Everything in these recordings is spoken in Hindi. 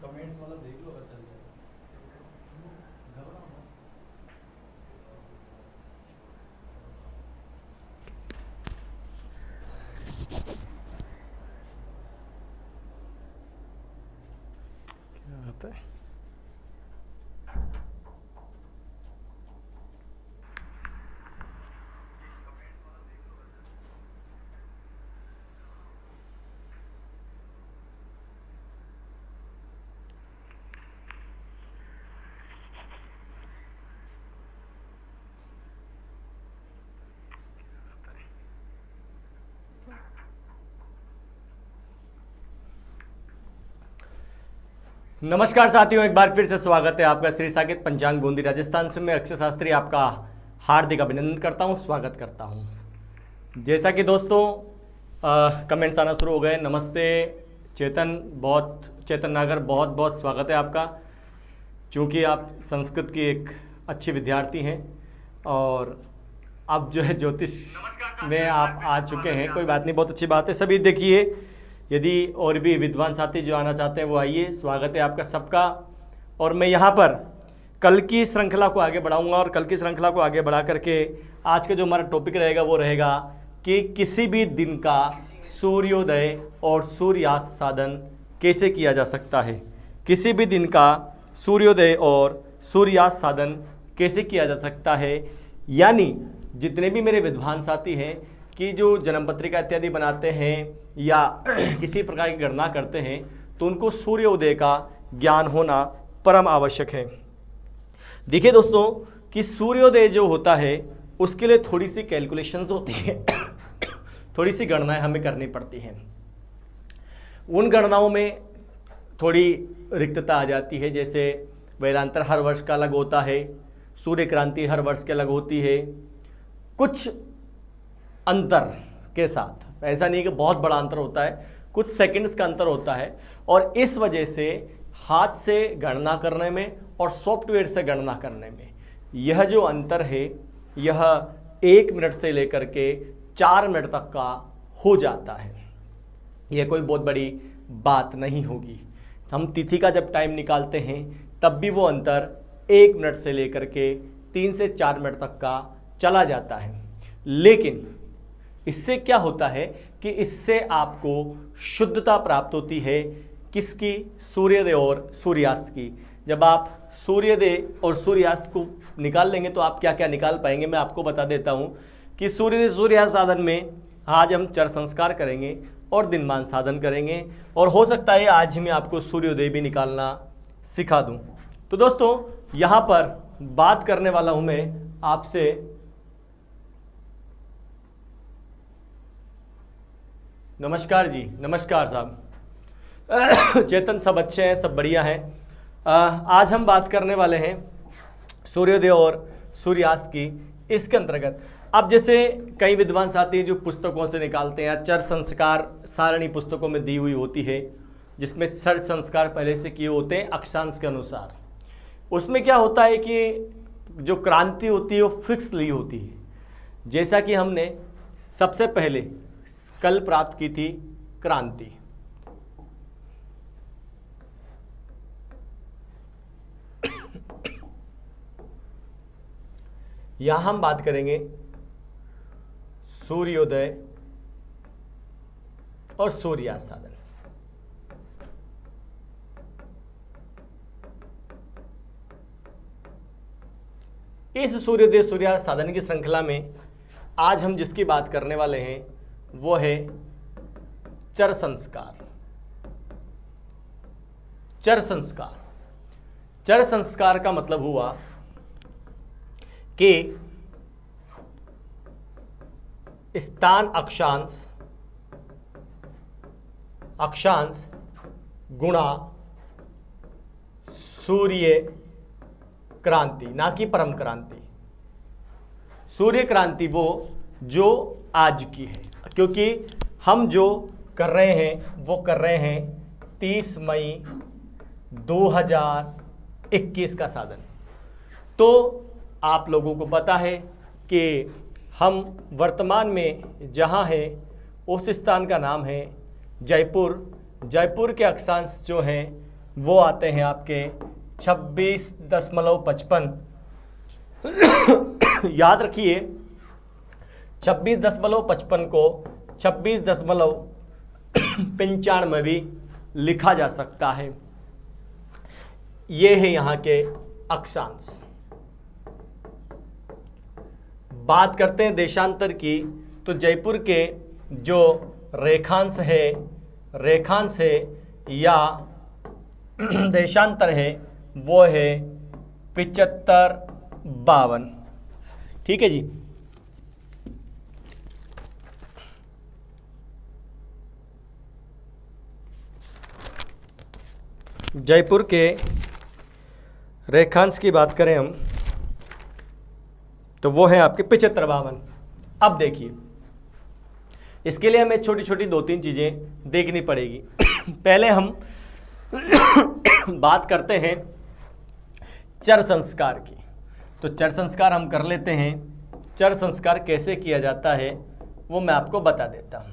कमेंट्स वाला देख लो, चल जाएगा। घबराओ मत। क्या होता है? नमस्कार साथियों, एक बार फिर से स्वागत है आपका श्री साकेत पंचांग बूंदी राजस्थान से। मैं अक्षय शास्त्री आपका हार्दिक अभिनंदन करता हूं, स्वागत करता हूं। जैसा कि दोस्तों कमेंट्स आना शुरू हो गए। नमस्ते चेतन नागर, बहुत बहुत स्वागत है आपका। चूँकि आप संस्कृत की एक अच्छी विद्यार्थी हैं और अब जो है ज्योतिष में आप आ चुके हैं, कोई बात नहीं, बहुत अच्छी बात है। सभी देखिए, यदि और भी विद्वान साथी जो आना चाहते हैं वो आइए, स्वागत है आपका सबका। और मैं यहाँ पर कल की श्रृंखला को आगे बढ़ाऊंगा और कल की श्रृंखला को आगे बढ़ा करके आज का जो हमारा टॉपिक रहेगा वो रहेगा कि किसी भी दिन का सूर्योदय और सूर्यास्त साधन कैसे किया जा सकता है। किसी भी दिन का सूर्योदय और सूर्यास्त साधन कैसे किया जा सकता है, यानी जितने भी मेरे विद्वान साथी हैं कि जो जन्म पत्रिका इत्यादि बनाते हैं या किसी प्रकार की गणना करते हैं, तो उनको सूर्योदय का ज्ञान होना परम आवश्यक है। देखिए दोस्तों कि सूर्योदय जो होता है उसके लिए थोड़ी सी कैलकुलेशंस होती है थोड़ी सी गणनाएं हमें करनी पड़ती हैं। उन गणनाओं में थोड़ी रिक्तता आ जाती है। जैसे वेलांतर हर वर्ष का अलग होता है, सूर्य क्रांति हर वर्ष के अलग होती है, कुछ अंतर के साथ। ऐसा नहीं कि बहुत बड़ा अंतर होता है, कुछ सेकंड्स का अंतर होता है। और इस वजह से हाथ से गणना करने में और सॉफ्टवेयर से गणना करने में यह जो अंतर है, यह 1 मिनट से लेकर के 4 मिनट तक का हो जाता है। यह कोई बहुत बड़ी बात नहीं होगी। हम तिथि का जब टाइम निकालते हैं तब भी वो अंतर 1 मिनट से लेकर के 3 से 4 मिनट तक का चला जाता है। लेकिन इससे क्या होता है कि इससे आपको शुद्धता प्राप्त होती है। किसकी? सूर्योदय और सूर्यास्त की। जब आप सूर्योदय और सूर्यास्त को निकाल लेंगे तो आप क्या क्या निकाल पाएंगे, मैं आपको बता देता हूं कि सूर्योदय सूर्यास्त साधन में आज हम चर संस्कार करेंगे और दिनमान साधन करेंगे, और हो सकता है आज मैं आपको सूर्योदय भी निकालना सिखा दूं। तो दोस्तों यहां पर बात करने वाला हूं मैं आपसे नमस्कार जी, नमस्कार साहब। चेतन, सब अच्छे हैं, सब बढ़िया हैं। आज हम बात करने वाले हैं सूर्योदय और सूर्यास्त की। इसके अंतर्गत अब जैसे कई विद्वान साथी जो पुस्तकों से निकालते हैं, चर संस्कार सारणी पुस्तकों में दी हुई होती है, जिसमें चर संस्कार पहले से किए होते हैं अक्षांश के अनुसार। उसमें क्या होता है कि जो क्रांति होती है वो फिक्स ली होती है। जैसा कि हमने सबसे पहले कल प्राप्त की थी क्रांति। यहां हम बात करेंगे सूर्योदय और सूर्यास्त साधन। इस सूर्योदय सूर्यास्त साधन की श्रृंखला में आज हम जिसकी बात करने वाले हैं वो है चर संस्कार। चर संस्कार, चर संस्कार का मतलब हुआ कि स्थान अक्षांश, अक्षांश गुणा सूर्य क्रांति, ना कि परम क्रांति। सूर्य क्रांति वो जो आज की है, क्योंकि हम जो कर रहे हैं वो कर रहे हैं 30 मई 2021 का साधन। तो आप लोगों को पता है कि हम वर्तमान में जहाँ हैं उस स्थान का नाम है जयपुर। जयपुर के अक्षांश जो हैं वो आते हैं आपके 26.55। याद रखिए 26.55 को 26.95 में भी लिखा जा सकता है। ये है यहाँ के अक्षांश। बात करते हैं देशांतर की, तो जयपुर के जो रेखांश है या देशांतर है वो है 75-52। ठीक है जी। जयपुर के रेखांश की बात करें हम तो वो है आपके 75-52। अब देखिए इसके लिए हमें छोटी छोटी 2-3 चीज़ें देखनी पड़ेगी। पहले हम बात करते हैं चर संस्कार की। तो चर संस्कार हम कर लेते हैं। चर संस्कार कैसे किया जाता है वो मैं आपको बता देता हूँ।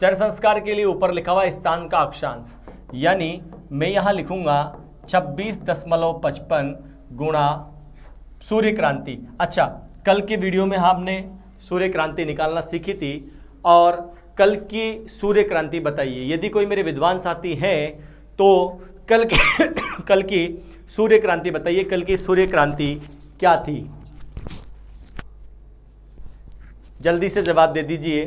चर संस्कार के लिए ऊपर लिखा हुआ स्थान का अक्षांश, यानी मैं यहाँ लिखूँगा 26.55 गुणा सूर्य क्रांति। अच्छा, कल की वीडियो में हमने सूर्य क्रांति निकालना सीखी थी और कल की सूर्य क्रांति बताइए। यदि कोई मेरे विद्वान साथी हैं तो कल की सूर्य क्रांति बताइए। कल की सूर्य क्रांति क्या थी? जल्दी से जवाब दे दीजिए।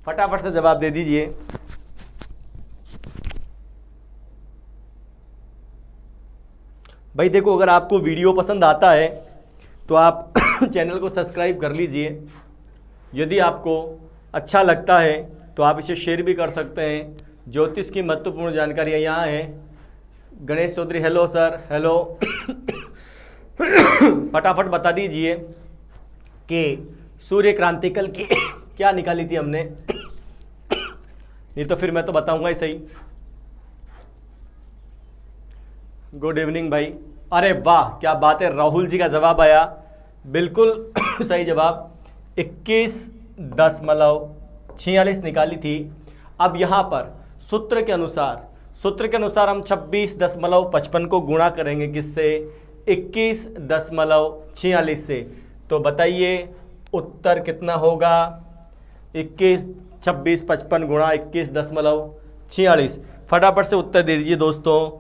फटाफट से जवाब दे दीजिए। भाई देखो, अगर आपको वीडियो पसंद आता है तो आप चैनल को सब्सक्राइब कर लीजिए। यदि आपको अच्छा लगता है तो आप इसे शेयर भी कर सकते हैं। ज्योतिष की महत्वपूर्ण जानकारियाँ यहाँ हैं। Ganesh Chaudhary, hello sir, hello. फटाफट बता दीजिए कि सूर्य क्रांति कल की क्या निकाली थी हमने। नहीं तो फिर मैं तो बताऊंगा ही सही। गुड इवनिंग भाई। अरे वाह, क्या बात है, राहुल जी का जवाब आया, बिल्कुल सही जवाब। 21.46 निकाली थी। अब यहाँ पर सूत्र के अनुसार हम 26.55 को गुणा करेंगे किससे? 21.46 से। तो बताइए उत्तर कितना होगा? 26.55 गुणा 21.46। फटाफट से उत्तर दे दीजिए दोस्तों।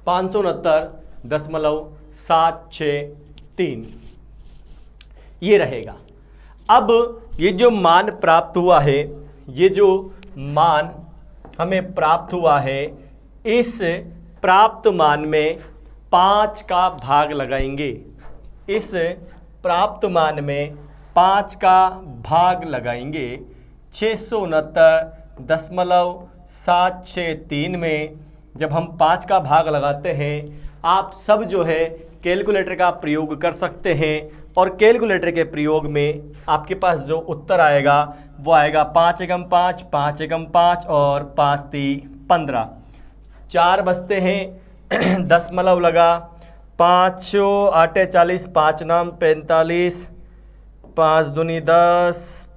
$569.763 ये रहेगा। अब ये जो मान प्राप्त हुआ है, ये जो मान हमें प्राप्त हुआ है, इस प्राप्त मान में 5 का भाग लगाएंगे। इस प्राप्त मान में 5 का भाग लगाएंगे। 669.763 में जब हम 5 का भाग लगाते हैं, आप सब जो है कैलकुलेटर का प्रयोग कर सकते हैं और कैलकुलेटर के प्रयोग में आपके पास जो उत्तर आएगा वो आएगा 5 एकम 5, 5 एकम 5 और 5 × 15। 4 बचते हैं, दशमलव लगा, 5 8 40, 5 9 45, 5 दूनी 10,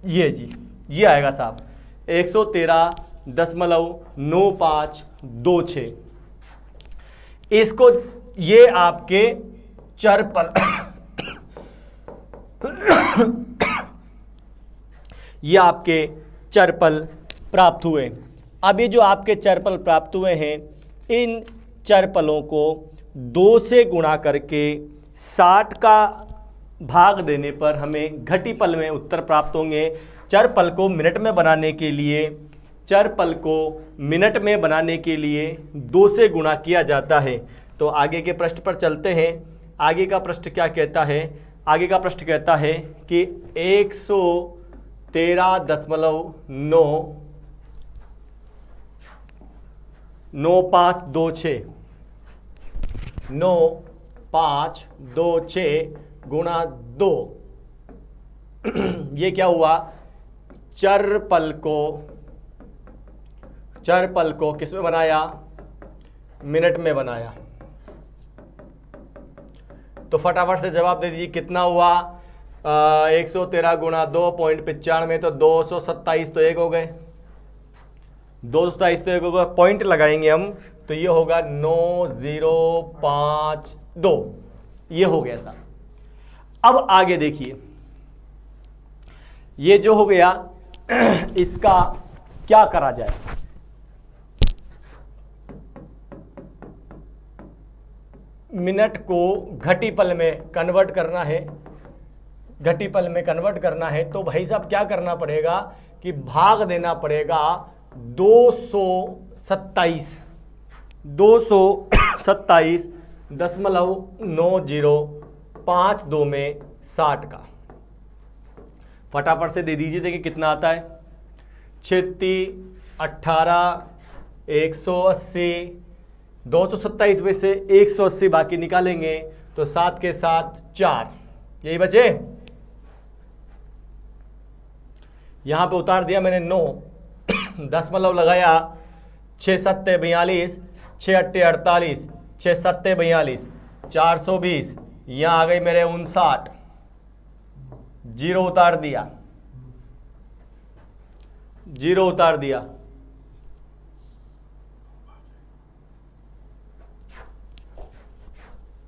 ये जी ये आएगा साहब 113.9526। इसको ये आपके चरपल ये आपके चरपल प्राप्त हुए। अब ये जो आपके चरपल प्राप्त हुए हैं, इन चरपलों को 2 से गुणा करके 60 का भाग देने पर हमें घटीपल में उत्तर प्राप्त होंगे। चरपल को मिनट में बनाने के लिए 2 से गुणा किया जाता है। तो आगे के प्रश्न पर चलते हैं। आगे का प्रश्न क्या कहता है? आगे का प्रश्न कहता है कि 113.9526 गुणा 2। ये क्या हुआ? चरपल को किस में बनाया? मिनट में बनाया। तो फटाफट से जवाब दे दीजिए कितना हुआ। 113 गुणा 2.95 तो 227 तो एक हो गए, 227 तो एक हो गए। पॉइंट लगाएंगे हम तो ये होगा 9052, ये हो गया ऐसा। अब आगे देखिए, ये जो हो गया इसका क्या करा जाए। मिनट को घटीपल में कन्वर्ट करना है, घटीपल में कन्वर्ट करना है तो भाई साहब क्या करना पड़ेगा कि भाग देना पड़ेगा 227.9052 में 60 का। फटाफट से दे दीजिए, देखिए कितना आता है। 36, 18, 180, 227 में से 180 बाकी निकालेंगे तो 7 के साथ 4, यही बचे। यहां पे उतार दिया मैंने 9, दशमलव लगाया, 6 7 42, 6 8 48, 6 7 42, 420, यहां आ गई मेरे 59, जीरो उतार दिया, जीरो उतार दिया।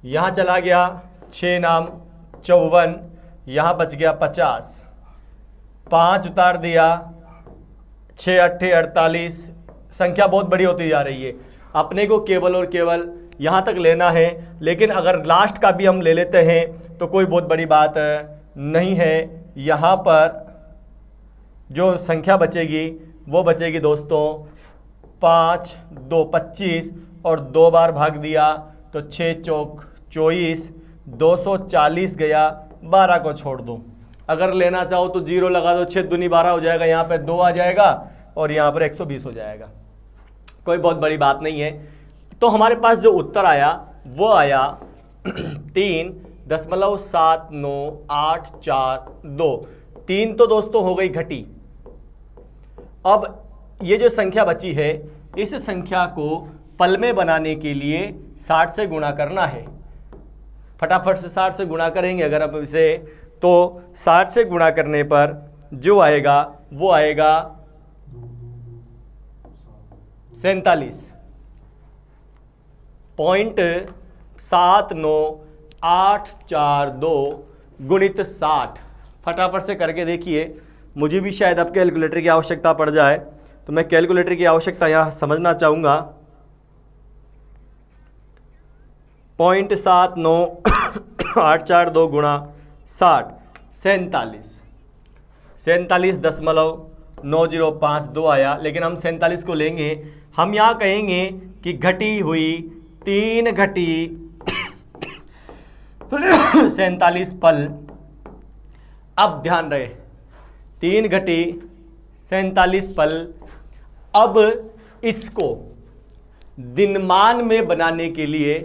यहां चला गया 6 नाम 54, यहां बच गया 50, 5 उतार दिया, 6 8 48, संख्या बहुत बड़ी होती जा रही है। अपने को केवल और केवल यहाँ तक लेना है, लेकिन अगर लास्ट का भी हम ले लेते हैं तो कोई बहुत बड़ी बात नहीं है। यहाँ पर जो संख्या बचेगी वो बचेगी दोस्तों 5 2 25 और 2 बार भाग दिया तो 6 चौक 24, 240 गया, 12 को छोड़ दो। अगर लेना चाहो तो जीरो लगा दो, 6 दूनी 12 हो जाएगा, यहाँ पे 2 आ जाएगा और यहाँ पर 120 हो जाएगा, कोई बहुत बड़ी बात नहीं है। तो हमारे पास जो उत्तर आया वो आया 3.79842। 3 तो दोस्तों हो गई घटी। अब ये जो संख्या बची है इस संख्या को पल में बनाने के लिए 60 से गुणा करना है। फटाफट से 60 से गुणा करेंगे अगर आप इसे, तो 60 से गुणा करने पर जो आएगा वो आएगा 47.79842 गुणित 60। फटाफट से करके देखिए, मुझे भी शायद अब कैलकुलेटर की आवश्यकता पड़ जाए तो मैं कैलकुलेटर की आवश्यकता यहाँ समझना चाहूँगा। 0.79842 गुणा 60, 47.90552 आया, लेकिन हम 47 को लेंगे। हम यहाँ कहेंगे कि घटी हुई 3 घटी 47 पल। अब ध्यान रहे 3 घटी 47 पल। अब इसको दिनमान में बनाने के लिए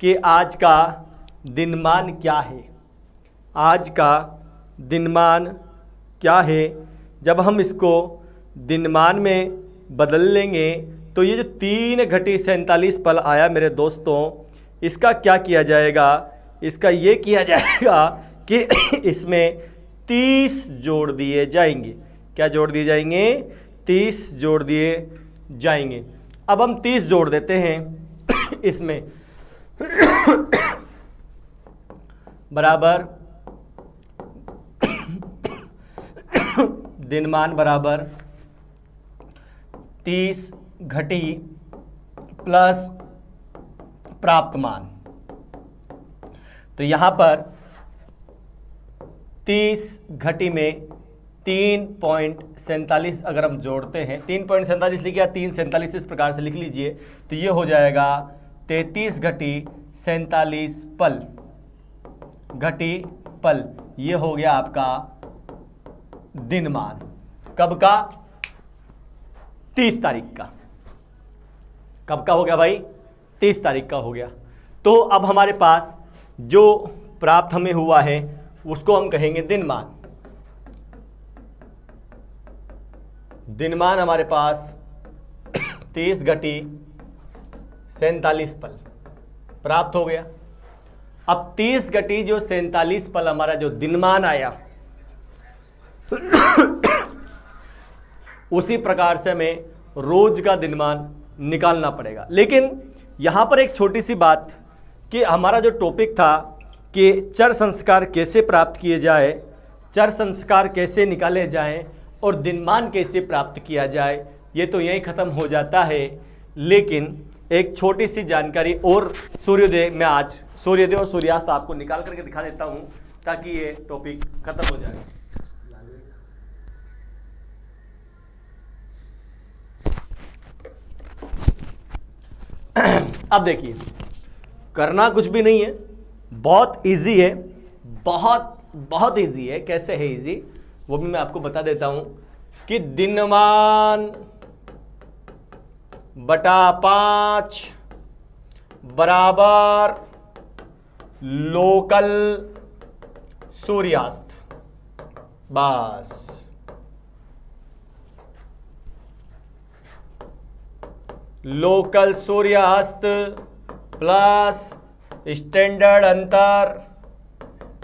कि आज का दिनमान क्या है, आज का दिनमान क्या है, जब हम इसको दिनमान में बदल लेंगे तो ये जो 3 घटी 47 पल आया मेरे दोस्तों, इसका क्या किया जाएगा, इसका ये किया जाएगा कि इसमें 30 जोड़ दिए जाएंगे। क्या जोड़ दिए जाएंगे? 30 जोड़ दिए जाएंगे। अब हम 30 जोड़ देते हैं इसमें बराबर दिनमान बराबर 30 घटी प्लस प्राप्त मान। तो यहाँ पर 30 घटी में 3.47 अगर हम जोड़ते हैं, 3.47 लिख या 3.47 इस प्रकार से लिख लीजिए, तो ये हो जाएगा 33 घटी 47 पल, घटी पल। ये हो गया आपका दिनमान। कब का? 30 तारीख का। कब का हो गया भाई? 30 तारीख का हो गया। तो अब हमारे पास जो प्राप्त हमें हुआ है उसको हम कहेंगे दिनमान। दिनमान हमारे पास 30 घटी 47 पल प्राप्त हो गया। अब 30 घटी जो 47 पल हमारा जो दिनमान आया उसी प्रकार से हमें रोज का दिनमान निकालना पड़ेगा। लेकिन यहां पर एक छोटी सी बात कि हमारा जो टॉपिक था कि चर संस्कार कैसे प्राप्त किए जाए, चर संस्कार कैसे निकाले जाएं और दिनमान कैसे प्राप्त किया जाए, ये तो यहीं ख़त्म हो जाता है। लेकिन एक छोटी सी जानकारी और सूर्योदय में आज सूर्योदय और सूर्यास्त आपको निकाल करके दिखा देता हूं ताकि ये टॉपिक खत्म हो जाए। अब देखिए, करना कुछ भी नहीं है, बहुत इजी है, बहुत इजी है। कैसे है इजी वो भी मैं आपको बता देता हूं कि दिनमान बटा 5 बराबर लोकल सूर्यास्त। बस लोकल सूर्यास्त प्लस स्टैंडर्ड अंतर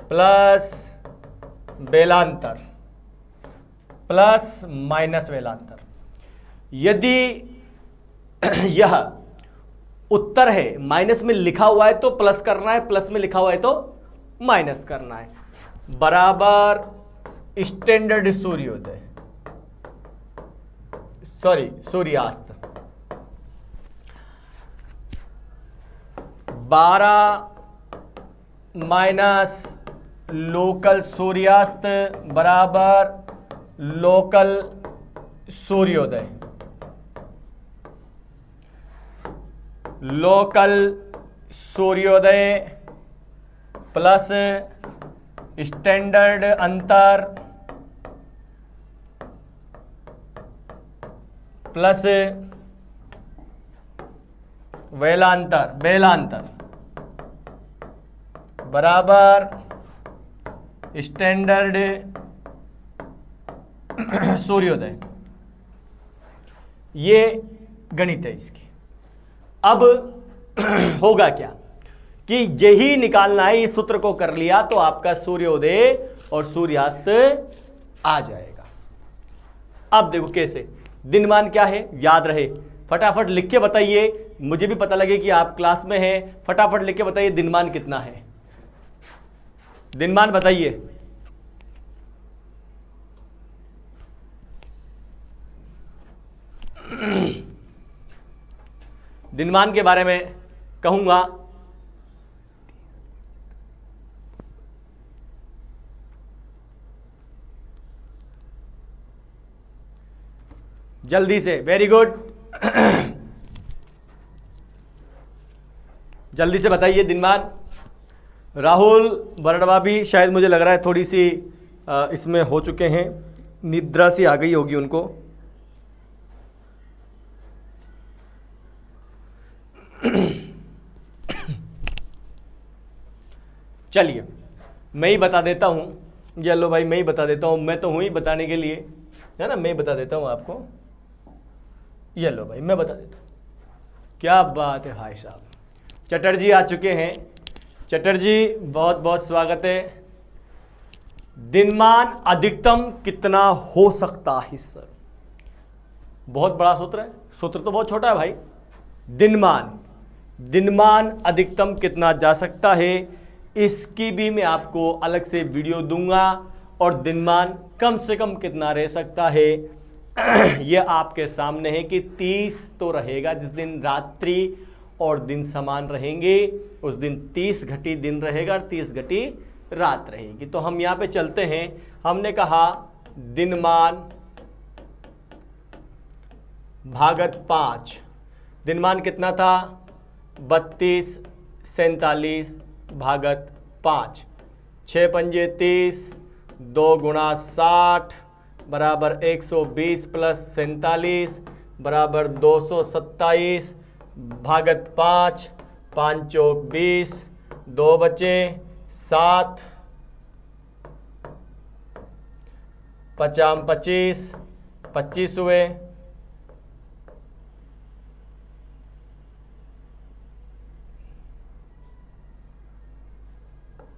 प्लस बेलांतर प्लस माइनस बेलांतर। यदि यह उत्तर है, माइनस में लिखा हुआ है तो प्लस करना है, प्लस में लिखा हुआ है तो माइनस करना है, बराबर स्टैंडर्ड सूर्योदय सूर्यास्त 12 माइनस लोकल सूर्यास्त बराबर लोकल सूर्योदय। लोकल सूर्योदय प्लस स्टैंडर्ड अंतर प्लस बेलांतर बराबर स्टैंडर्ड सूर्योदय। ये गणित है इसकी। अब होगा क्या कि यही निकालना है, इस सूत्र को कर लिया तो आपका सूर्योदय और सूर्यास्त आ जाएगा। अब देखो कैसे, दिनमान क्या है याद रहे, फटाफट लिख के बताइए, मुझे भी पता लगे कि आप क्लास में हैं। फटाफट लिख के बताइए दिनमान कितना है, दिनमान बताइए। दिनमान के बारे में कहूंगा, जल्दी से, वेरी गुड जल्दी से बताइए दिनमान। राहुल बरड़वा भी शायद मुझे लग रहा है थोड़ी सी इसमें हो चुके हैं, निद्रा सी आ गई होगी उनको। चलिए मैं ही बता देता हूं, येलो भाई मैं ही बता देता हूं, मैं तो हूं ही बताने के लिए, है ना, मैं बता देता हूं आपको। येलो भाई मैं बता देता हूं। क्या बात है भाई साहब, चटर्जी आ चुके हैं। चटर्जी बहुत बहुत स्वागत है। दिनमान अधिकतम कितना हो सकता है सर? बहुत बड़ा सूत्र है, सूत्र तो बहुत छोटा है भाई। दिनमान अधिकतम कितना जा सकता है, इसकी भी मैं आपको अलग से वीडियो दूंगा। और दिनमान कम से कम कितना रह सकता है यह आपके सामने है कि 30 तो रहेगा। जिस दिन रात्रि और दिन समान रहेंगे उस दिन 30 घटी दिन रहेगा और 30 घटी रात रहेगी। तो हम यहां पे चलते हैं। हमने कहा दिनमान भागत 5, दिनमान कितना था 32 47 भागत 5, 6 पंजे 30, 2 गुणा 60 बराबर 120 प्लस 47 बराबर 227 भागत 5, 5 चौक 20, 2 बचे 7, 25 25 हुए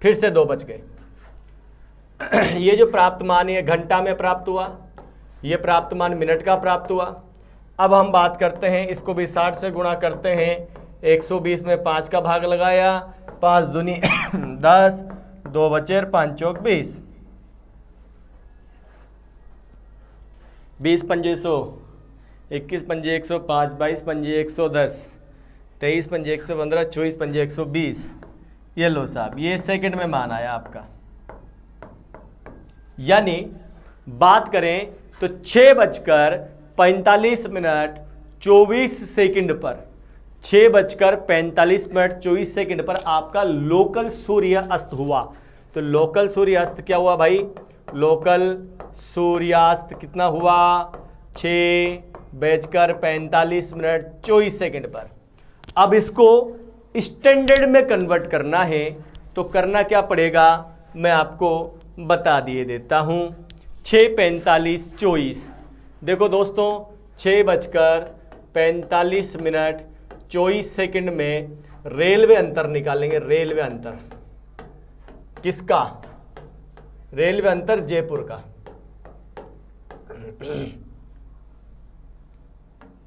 फिर से 2 बच गए। ये जो प्राप्त मान ये घंटा में प्राप्त हुआ, ये प्राप्त मान मिनट का प्राप्त हुआ। अब हम बात करते हैं, इसको भी 60 से गुणा करते हैं। 120 में 5 का भाग लगाया, 5 दूनी 10, 2 बचे, 5 चौक 20, 20 पंजे 100, 21 पंजे 105, 22 पंजे 110, 23 पंजे 115, 24 पंजे 120। ये लो साहब, ये सेकंड में मान आया आपका। यानी बात करें तो 6:45 24 सेकंड पर, 6:45 24 सेकंड पर आपका लोकल सूर्य अस्त हुआ। तो लोकल सूर्यास्त क्या हुआ भाई? लोकल सूर्यास्त कितना हुआ? 6:45 24 सेकंड पर। अब इसको स्टैंडर्ड में कन्वर्ट करना है तो करना क्या पड़ेगा, मैं आपको बता दिए देता हूं। 6:45 24, देखो दोस्तों 6:45 24 सेकंड में रेलवे अंतर निकालेंगे। रेलवे अंतर किसका? रेलवे अंतर जयपुर का।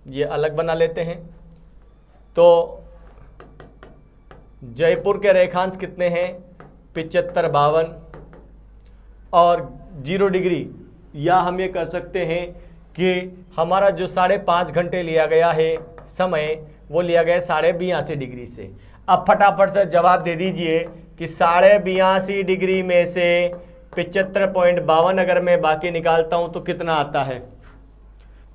ये अलग बना लेते हैं। तो जयपुर के रेखांश कितने हैं? 75 52 और 0 डिग्री। या हम ये कर सकते हैं कि हमारा जो 5.5 घंटे लिया गया है समय, वो लिया गया 82.5 डिग्री से। अब फटाफट से जवाब दे दीजिए कि 82.5 डिग्री में से 75.52 अगर मैं बाकी निकालता हूं तो कितना आता है।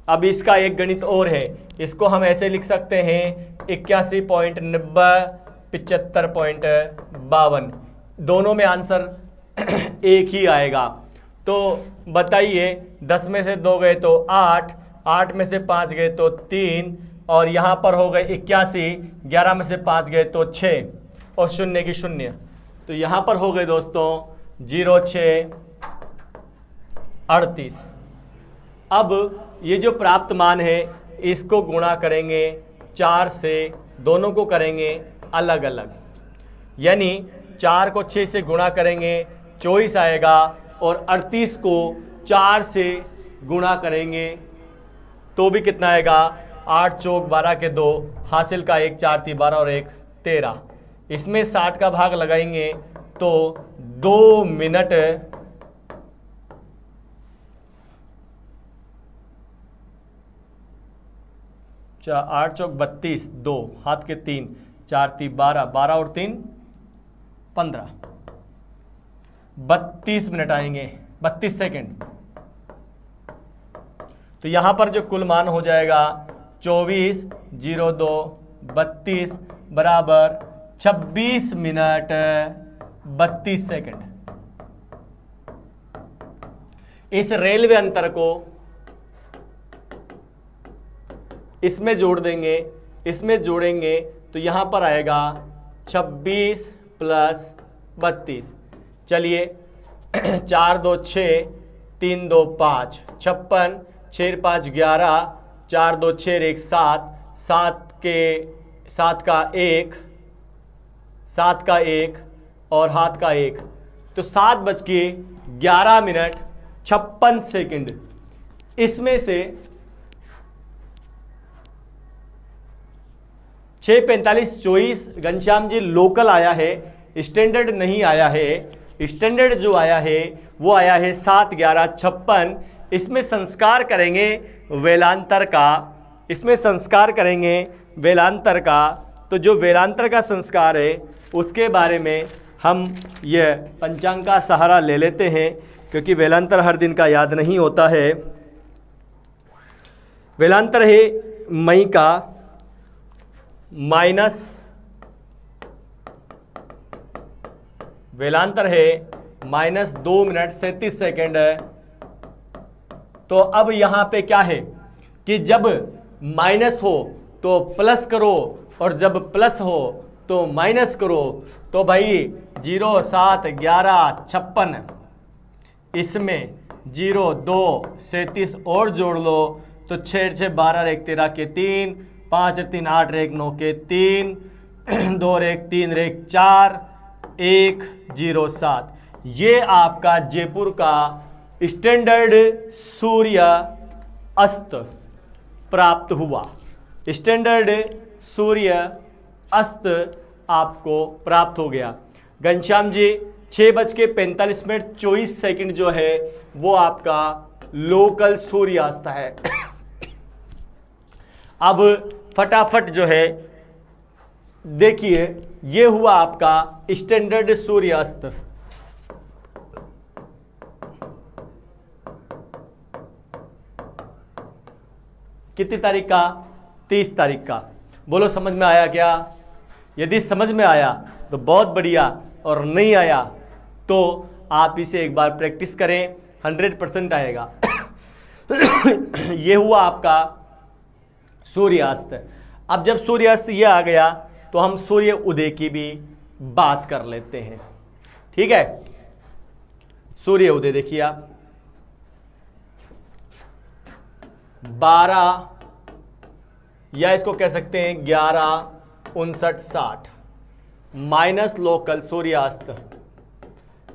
अब इसका एक गणित और है, इसको हम ऐसे लिख सकते हैं 81.90 75.52। दोनों में आंसर एक ही आएगा। तो बताइए 10 में से 2 गए तो 8, 8 में से 5 गए तो 3, और यहाँ पर हो गए 81, 11 में से 5 गए तो 6 और 0 की 0। तो यहाँ पर हो गए दोस्तों 0 6 38। अब ये जो प्राप्त मान है इसको गुणा करेंगे 4 से, दोनों को करेंगे अलग अलग। यानी 4 को 6 से गुणा करेंगे 24 आएगा, और 38 को 4 से गुणा करेंगे तो भी कितना आएगा? 8 चौक 12 के 2, हासिल का 1 4 3 12 और 1 13। इसमें 60 का भाग लगाएंगे तो 2 मिनट 8 चौक 32, 2 हाथ के 3, 4 3 12, 12 और 3 15, 32 मिनट आएंगे, 32 सेकंड। तो यहां पर जो कुल मान हो जाएगा 24 02 32 बराबर 26 मिनट 32 सेकंड। इस रेलवे अंतर को इसमें जोड़ देंगे, इसमें जोड़ेंगे तो यहां पर आएगा 26 + 32। चलिए 4 2 6 3 2 5 56, 6 5 11, 4 2 6 1 7, 7 का 1, 7 का 1 और हाथ का 1, तो 7:11 56 सेकंड। इसमें से 6:45 24 घनश्याम जी लोकल आया है, स्टैंडर्ड नहीं आया है। स्टैंडर्ड जो आया है वो आया है 7:11 56। इसमें संस्कार करेंगे वेलांतर का, इसमें संस्कार करेंगे वेलांतर का। तो जो वेलांतर का संस्कार है उसके बारे में हम यह पंचांग का सहारा ले लेते हैं, क्योंकि वेलांतर हर दिन का याद नहीं होता है। वेलांतर है मई का माइनस, वेलांतर है -2 मिनट 37 सेकेंड है। तो अब यहां पे क्या है कि जब माइनस हो तो प्लस करो, और जब प्लस हो तो माइनस करो। तो भाई 0 7 11 56, इसमें 0 2 37 और जोड़ लो तो 6 6 12 1 13 के 3, 5 3 8 1 9 के 3, 2 1 3 1 4, 107। ये आपका जयपुर का स्टैंडर्ड सूर्य अस्त प्राप्त हुआ। स्टैंडर्ड सूर्य अस्त आपको प्राप्त हो गया। घनश्याम जी 6:45 जो है वो आपका लोकल सूर्यास्त है। अब फटाफट जो है देखिए, ये हुआ आपका स्टैंडर्ड सूर्यास्त। कितनी तारीख का? 30 तारीख का। बोलो समझ में आया क्या? यदि समझ में आया तो बहुत बढ़िया, और नहीं आया तो आप इसे एक बार प्रैक्टिस करें, 100% आएगा। ये हुआ आपका सूर्यास्त। अब जब सूर्यास्त ये आ गया तो हम सूर्य उदय की भी बात कर लेते हैं। ठीक है, सूर्य उदय देखिए आप 12 या इसको कह सकते हैं 11:59:60 माइनस लोकल सूर्यास्त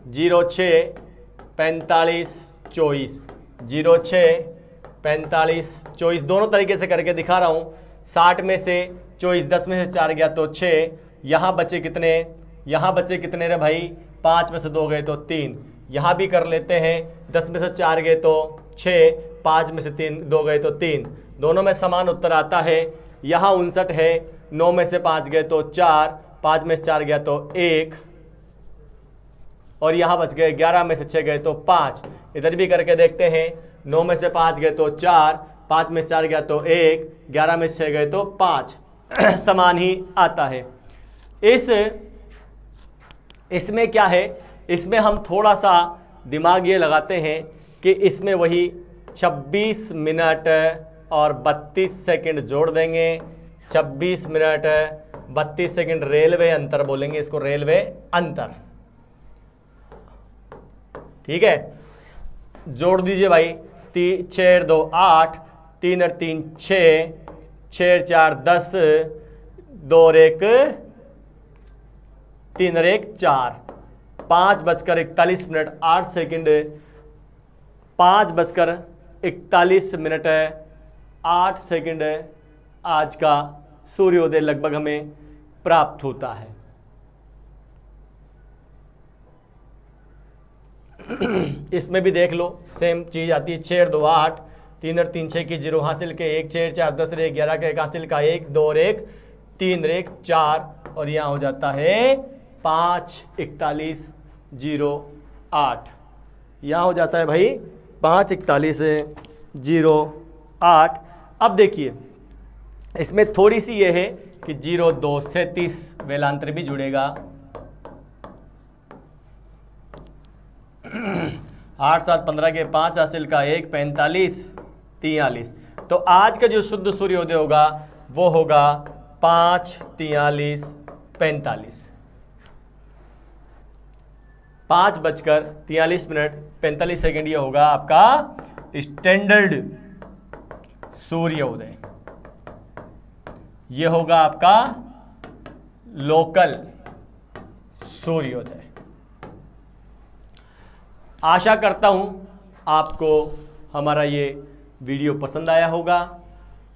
06:45:24 06:45:24 दोनों तरीके से करके दिखा रहा हूं। 60 में से 24, 10 में से 4 गया तो 6। यहां बचे कितने? यहां बचे कितने रे भाई? 5 में से 2 गए तो 3। यहां भी कर लेते हैं, 10 में से 4 गए तो 6, 5 में से 2 गए तो 3। दोनों में समान उत्तर आता है। यहाँ 59 है, 9 में से 5 गए तो 4, 5 में से 4 गया तो 1, और यहाँ बच गए 11 में से 6 गए तो 5। इधर भी करके देखते हैं, 9 में से 5 गए तो 4, 5 में से 4 गया तो 1, 11 में से 6 गए तो 5। समान ही आता है। इसमें क्या है, इसमें हम थोड़ा सा दिमाग ये लगाते हैं कि इसमें वही 26 मिनट और 32 सेकंड जोड़ देंगे। 26 मिनट 32 सेकंड रेलवे अंतर बोलेंगे इसको, रेलवे अंतर। ठीक है, जोड़ दीजिए भाई। 6 2 8, 3 और 3 6, 6 4 10, 2 और 1 3 और 1 4, 5:41 8 सेकंड, 5:41 8 सेकंड आज का सूर्योदय लगभग हमें प्राप्त होता है। इसमें भी देख लो, सेम चीज आती है। 6 2 8, 3 और 3 6 की 0 हासिल के 1, 6 4 10 और 1 11 का 1 हासिल का 1, 2 और 1 3 और 1 4, और यहाँ हो जाता है 5:41:08। यहाँ हो जाता है भाई 5:41:08। अब देखिए, इसमें थोड़ी सी ये है कि 0 2 से 30 वेलांतर भी जुड़ेगा। 8 7 15 के 5 हासिल का 1, 45 43। तो आज का जो शुद्ध सूर्योदय होगा वो होगा 5:43:45। 5:43:45 ये होगा आपका स्टैंडर्ड सूर्योदय। ये होगा आपका लोकल सूर्योदय। आशा करता हूं आपको हमारा ये वीडियो पसंद आया होगा।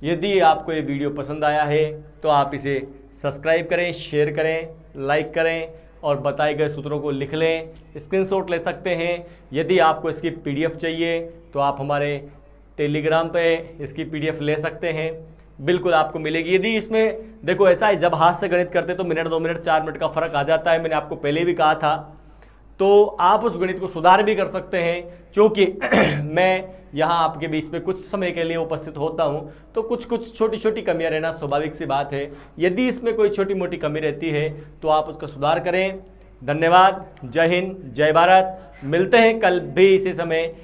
यदि आपको ये वीडियो पसंद आया है तो आप इसे सब्सक्राइब करें, शेयर करें, लाइक करें और बताए गए सूत्रों को लिख लें। स्क्रीनशॉट ले सकते हैं। यदि आपको इसकी पीडीएफ चाहिए तो आप हमारे टेलीग्राम पे इसकी पीडीएफ ले सकते हैं, बिल्कुल आपको मिलेगी। यदि इसमें देखो ऐसा है, जब हाथ से गणित करते तो मिनट 2 मिनट 4 मिनट का फर्क आ जाता है, मैंने आपको पहले भी कहा था। तो आप उस गणित को सुधार भी कर सकते हैं, क्योंकि मैं यहाँ आपके बीच में कुछ समय के लिए उपस्थित होता हूँ, तो कुछ छोटी छोटी कमियाँ रहना स्वाभाविक सी बात है। यदि इसमें कोई छोटी मोटी कमी रहती है तो आप उसका सुधार करें। धन्यवाद। जय हिंद, जय भारत। मिलते हैं कल भी इसी समय।